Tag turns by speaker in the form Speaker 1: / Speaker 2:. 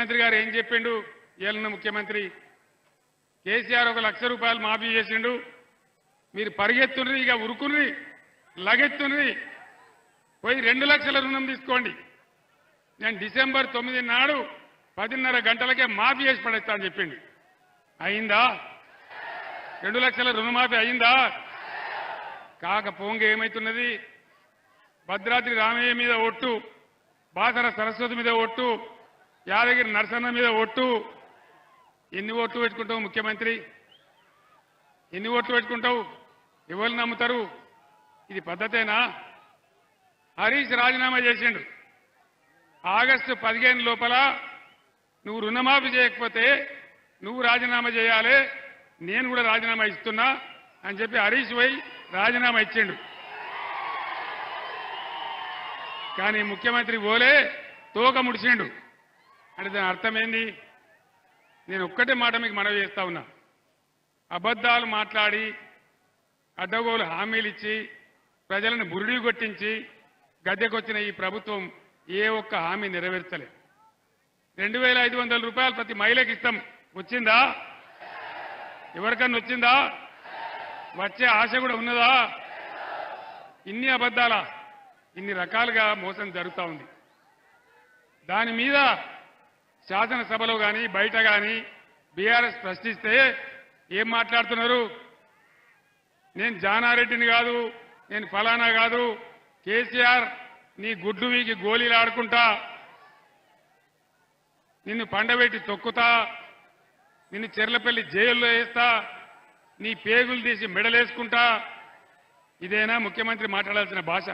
Speaker 1: ముఖ్యమంత్రి గారు ఏం చెప్పిండు? ఏలున్న ముఖ్యమంత్రి కేసీఆర్ 1 లక్ష రూపాయలు మాఫీ చేసిండు. మీరు పరిగెత్తుని, ఇక ఉరుకుని, లగెత్తుని పోయి 2 లక్షల రుణం తీసుకోండి. నేను డిసెంబర్ 9 నాడు 10:30 గంటలకే మాఫీ చేసి పడేస్తా అని చెప్పిండు. అయిందా? 2 లక్షల రుణమాఫీ అయిందా? కాకపోంగ ఏమైతున్నది? భద్రాద్రి రామయ్య మీద ఒట్టు, బాసర సరస్వతి మీద ఒట్టు, యాదగిరి నరసన్న మీద ఒట్టు. ఎన్ని ఓట్లు పెట్టుకుంటావు ముఖ్యమంత్రి? ఎన్ని ఓట్లు పెట్టుకుంటావు? ఎవరు నమ్ముతారు? ఇది పద్ధతేనా? హరీష్ రాజీనామా చేసిండు. ఆగస్టు 15 లోపల నువ్వు రుణమాఫీ చేయకపోతే నువ్వు రాజీనామా చేయాలి, నేను కూడా రాజీనామా ఇస్తున్నా అని చెప్పి హరీష్ పోయి రాజీనామా ఇచ్చిండు. కానీ ముఖ్యమంత్రి ఓలే తోక ముడిచిండు. అంటే దాని అర్థం ఏంది? నేను ఒక్కటే మాట మీకు మనవి చేస్తా ఉన్నా. అబద్ధాలు మాట్లాడి అడ్డగోలు హామీలు ఇచ్చి ప్రజలను బురిడి కొట్టించి గద్దెకొచ్చిన ఈ ప్రభుత్వం ఏ ఒక్క హామీ నెరవేర్చలే. 2500 రూపాయలు ప్రతి మహిళకి ఇస్తాం. వచ్చిందా? ఎవరికన్నా వచ్చిందా? వచ్చే ఆశ కూడా ఉన్నదా? ఇన్ని అబద్ధాలా? ఇన్ని రకాలుగా మోసం జరుగుతూ ఉంది. దాని మీద శాసనసభలో కానీ బయట కానీ బీఆర్ఎస్ ప్రశ్నిస్తే ఏం మాట్లాడుతున్నారు? నేను జానారెడ్డిని కాదు, నేను ఫలానా కాదు, కేసీఆర్ నీ గుడ్డు వీకి గోళీలు ఆడుకుంటా, నిన్ను పండబెట్టి తొక్కుతా, నిన్ను చెర్లపల్లి జైల్లో వేస్తా, నీ పేగులు తీసి మెడలేసుకుంటా. ఇదేనా ముఖ్యమంత్రి మాట్లాడాల్సిన భాష?